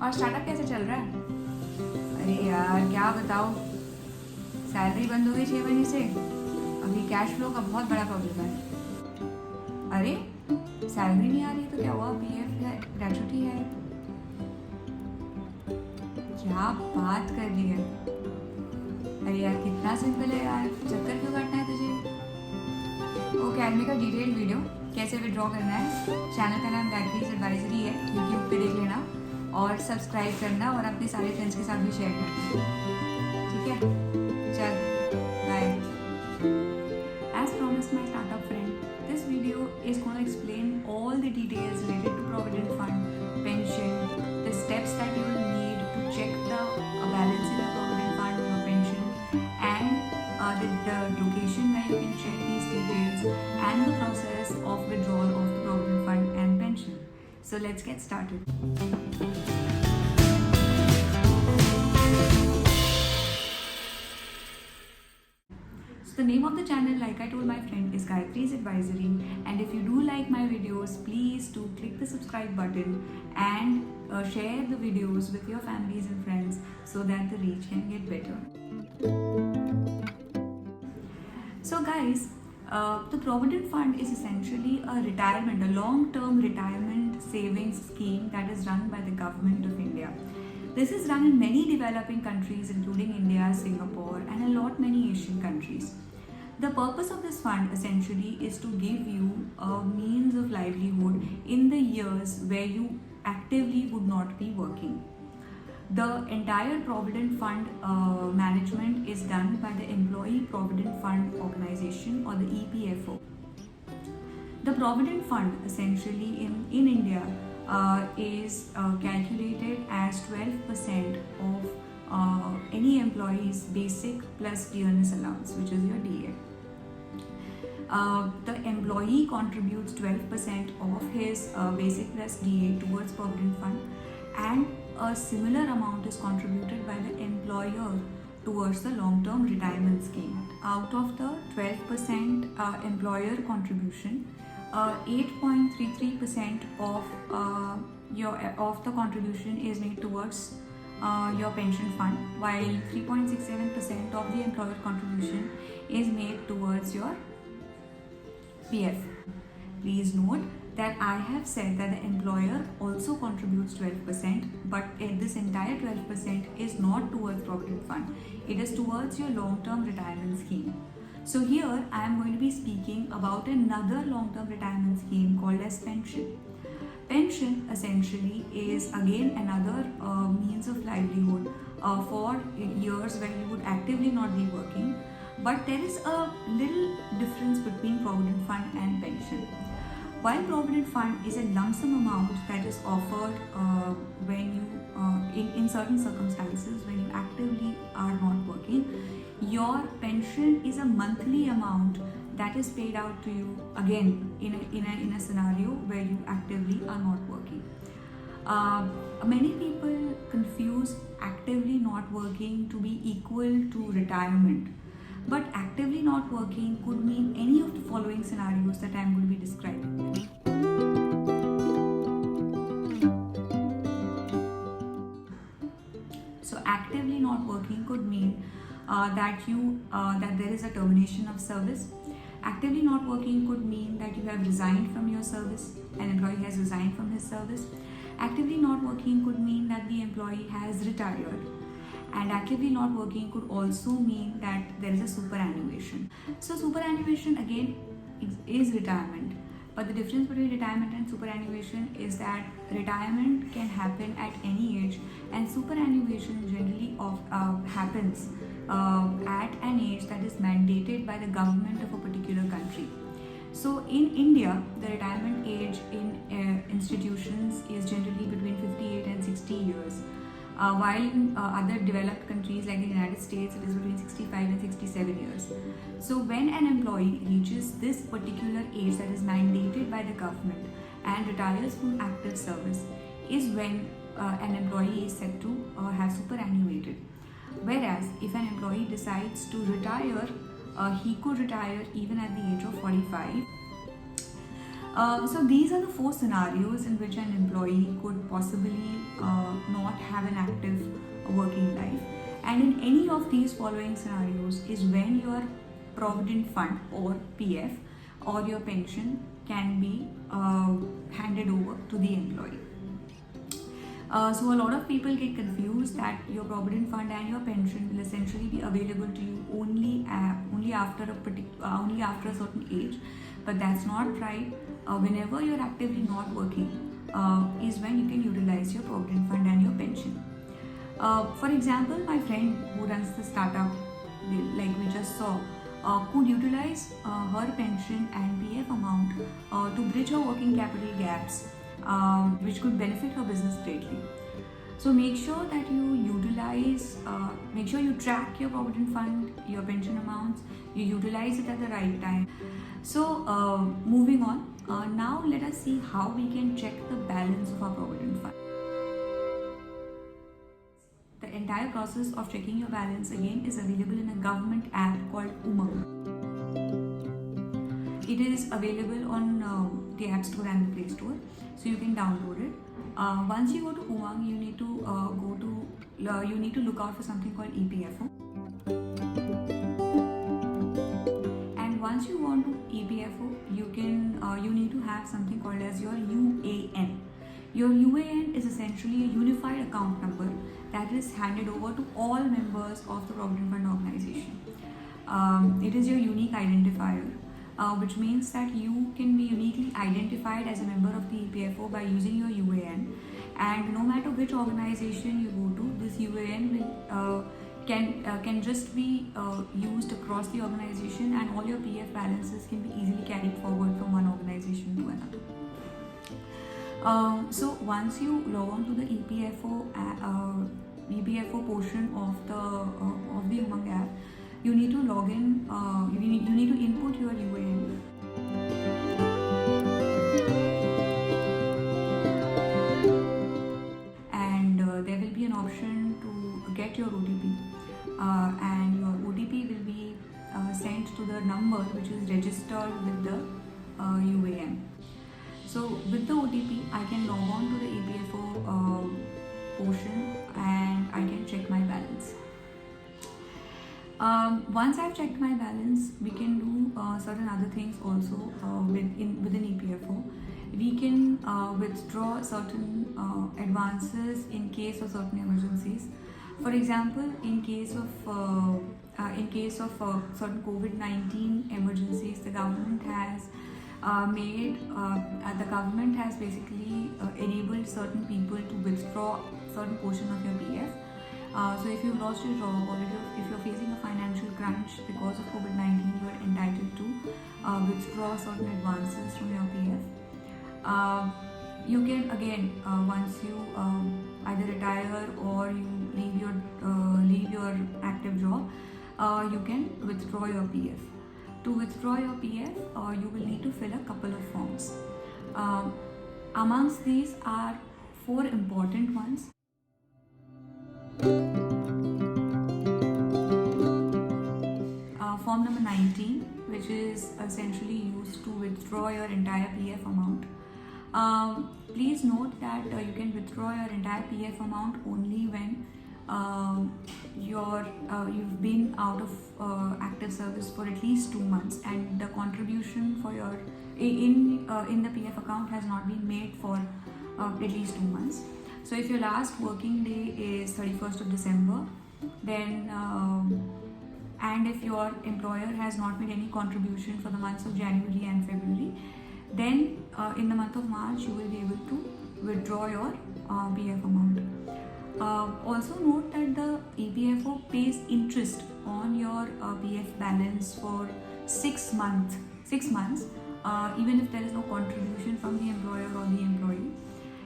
और स्टार्टअप कैसे चल रहा है? अरे यार क्या बताओ, सैलरी बंद हो गई 6 महीने से। अभी कैश फ्लो का बहुत बड़ा प्रॉब्लम है। अरे सैलरी नहीं आ रही तो क्या हुआ? पीएफ है, ग्रेचुटी है। क्या बात कर दी है? अरे यार कितना सिंपल है यार, चक्कर क्यों काटना है तुझे? अकेडमी का डिटेल वीडियो कैसे विड्रॉ करना है, चैनल का नाम गायत्रीज एडवाइजरी है, यूट्यूब पे देख लेना और सब्सक्राइब करना और अपने सारे फ्रेंड्स के साथ भी शेयर करना। ठीक है, चल bye. As promised my startup friend, this video is going to explain all the details related to Provident Fund, pension, the steps that you will need to check the balance in the Provident Fund, your pension, and the location where you can check these details and the process of withdrawal of the Provident Fund and pension. So let's get started. The name of the channel, like I told my friend, is Gayatri's Advisory, and if you do like my videos, please do click the subscribe button and share the videos with your families and friends so that the reach can get better. So guys, the Provident Fund is essentially a long-term retirement savings scheme that is run by the government of India. This is run in many developing countries including India, Singapore and a lot many Asian countries. The purpose of this fund essentially is to give you a means of livelihood in the years where you actively would not be working. The entire Provident Fund management is done by the Employee Provident Fund Organization or the EPFO. The Provident Fund essentially in India is calculated as 12% of any employee's basic plus dearness allowance, which is your DA. The employee contributes 12% of his basic plus DA towards Provident Fund, and a similar amount is contributed by the employer towards the long-term retirement scheme. Out of the 12% employer contribution, 8.33% of the contribution is made towards your pension fund, while 3.67% of the employer contribution is made towards your PF. Please note that I have said that the employer also contributes 12%, but this entire 12% is not towards Provident Fund. It is towards your long-term retirement scheme. So here I am going to be speaking about another long-term retirement scheme called as pension. Pension essentially is again another means of livelihood for years when you would actively not be working. But there is a little difference between Provident Fund and pension. While Provident Fund is a lump sum amount that is offered when you, in certain circumstances, when you actively are not working, your pension is a monthly amount that is paid out to you again in a scenario where you actively are not working. Many people confuse actively not working to be equal to retirement. But actively not working could mean any of the following scenarios that I am going to be describing. So actively not working could mean that there is a termination of service. Actively not working could mean that you have resigned from your service, an employee has resigned from his service. Actively not working could mean that the employee has retired. And actively not working could also mean that there is a superannuation. So superannuation again is retirement, but the difference between retirement and superannuation is that retirement can happen at any age, and superannuation generally happens at an age that is mandated by the government of a particular country. So in India, the retirement age in institutions is generally between 58 and 60 years. While in other developed countries like the United States, it is between 65 and 67 years. So when an employee reaches this particular age that is mandated by the government and retires from active service is when an employee is said to have superannuated. Whereas if an employee decides to retire, he could retire even at the age of 45. So these are the four scenarios in which an employee could possibly not have an active working life. And in any of these following scenarios is when your provident fund or PF or your pension can be handed over to the employee. So a lot of people get confused that your provident fund and your pension will essentially be available to you only after a certain age, but that's not right. Whenever you're actively not working is when you can utilize your provident fund and your pension. For example, my friend who runs the startup, like we just saw, could utilize her pension and PF amount to bridge her working capital gaps, which could benefit her business greatly. So make sure that you utilize, make sure you track your provident fund, your pension amounts, you utilize it at the right time. So moving on, now let us see how we can check the balance of our provident fund. The entire process of checking your balance again is available in a government app called Umang. It is available on the App Store and the Play Store, so you can download it. Once you go to Umang, you need to look out for something called EPFO. And once you go on to EPFO, you need to have something called as your UAN. Your UAN is essentially a unified account number that is handed over to all members of the Provident Fund organization. It is your unique identifier, which means that you can be uniquely identified as a member of the EPFO by using your UAN. And no matter which organization you go to, this UAN will can just be used across the organization, and all your PF balances can be easily carried forward from one organization to another. So once you log on to the EPFO portion of the Umang app, you need to log in. You need to input your UAN. And there will be an option to get your OTP, and your OTP will be sent to the number which is registered with the UAN. So with the OTP, I can log on to the EPFO portion and I can check my balance. Once I've checked my balance, we can do certain other things also within EPFO. We can withdraw certain advances in case of certain emergencies. For example, in case of certain COVID-19 emergencies, the government has basically enabled certain people to withdraw certain portion of your PF. So if you've lost your job, or if you're facing a financial crunch because of COVID-19, you are entitled to withdraw certain advances from your PF. You can again, once you either retire or you leave your active job, you can withdraw your PF. To withdraw your PF, you will need to fill a couple of forms. Amongst these are 4 important ones. Form number 19, which is essentially used to withdraw your entire PF amount. Please note that you can withdraw your entire PF amount only when you've been out of active service for at least 2 months, and the contribution for your in the PF account has not been made for at least 2 months. So if your last working day is 31st of December, then and if your employer has not made any contribution for the months of January and February, then in the month of March you will be able to withdraw your PF amount. Also note that the EPFO pays interest on your PF balance for 6 months, even if there is no contribution from the employer or the employee.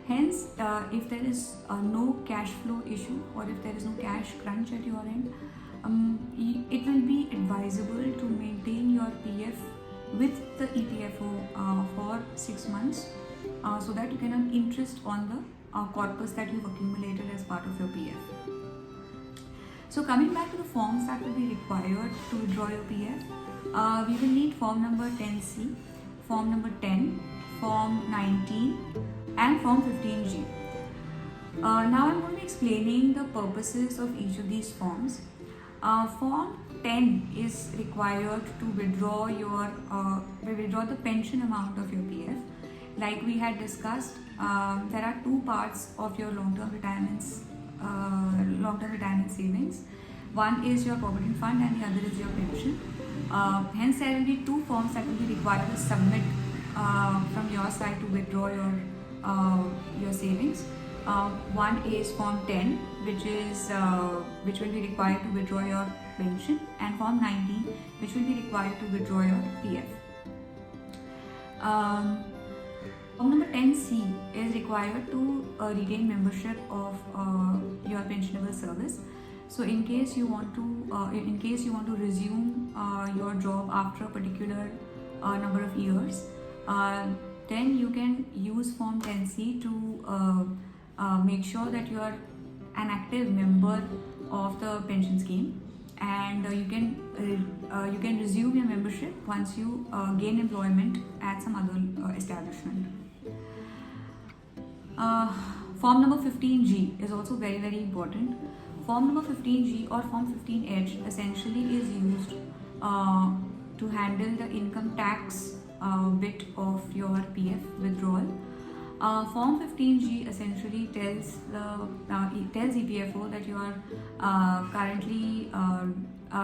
Hence, if there is no cash flow issue, or if there is no cash crunch at your end, it will be advisable to maintain your PF with the EPFO for 6 months, so that you can earn interest on the corpus that you've accumulated as part of your PF. So coming back to the forms that will be required to withdraw your PF, we will need form number 10C, form number 10, Form 19 and Form 15G. Now I'm going to be explaining the purposes of each of these forms. Form 10 is required to withdraw the pension amount of your PF. Like we had discussed, there are two parts of your long-term retirement savings. One is your provident fund and the other is your pension. Hence, there will be two forms that will be required to submit from your side to withdraw your savings. One is Form 10, which will be required to withdraw your pension, and Form 19, which will be required to withdraw your PF. Form number 10C is required to retain membership of your pensionable service. So, in case you want to resume your job after a particular number of years, then you can use Form 10C to make sure that you are an active member of the pension scheme, and you can resume your membership once you gain employment at some other establishment. Form number 15G is also very, very important. Form number 15G or Form 15H essentially is used to handle the income tax bit of your PF withdrawal. Form 15G essentially tells EPFO that you are currently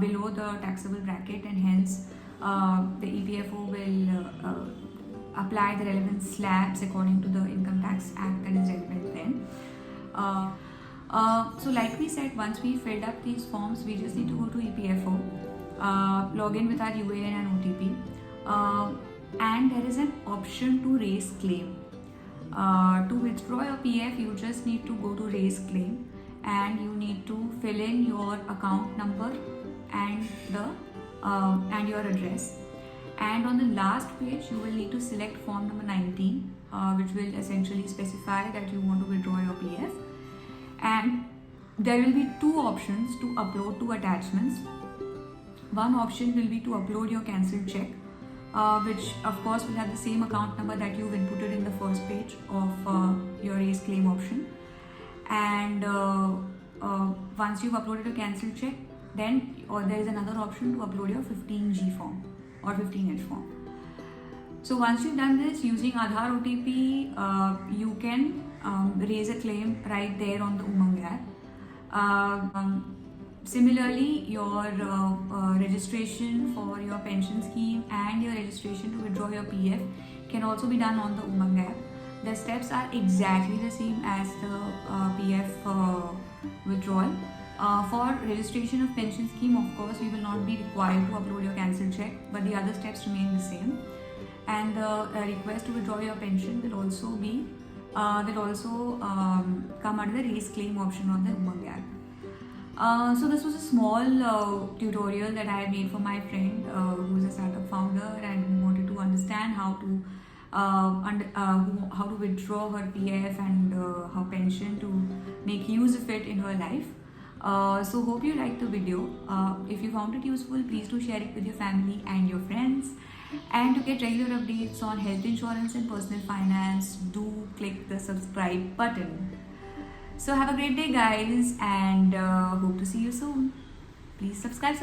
below the taxable bracket, and hence the EPFO will apply the relevant slabs according to the Income Tax Act that is relevant then. So like we said, once we filled up these forms, we just need to go to EPFO, log in with our UAN and OTP, and there is an option to raise claim. To withdraw your PF, you just need to go to raise claim, and you need to fill in your account number and your address. And on the last page, you will need to select form number 19, which will essentially specify that you want to withdraw your PF. And there will be two options to upload two attachments. One option will be to upload your cancelled check, which of course will have the same account number that you've inputted in the first page of your raise claim option. And once you've uploaded your cancelled check, then there is another option to upload your 15G form or 15H form. So once you've done this using Aadhaar OTP, you can raise a claim right there on the Umang app. Similarly, your registration for your pension scheme and your registration to withdraw your PF can also be done on the Umang app. The steps are exactly the same as the PF withdrawal. For registration of pension scheme, of course, we will not be required to upload your cancelled check, but the other steps remain the same. And the request to withdraw your pension will also come under the raise claim option on the Umang app. So this was a small tutorial that I made for my friend who is a startup founder and who wanted to understand how to withdraw her PF and her pension to make use of it in her life. So hope you liked the video. If you found it useful, please do share it with your family and your friends. And to get regular updates on health insurance and personal finance, do click the subscribe button. So have a great day, guys, and hope to see you soon. Please subscribe.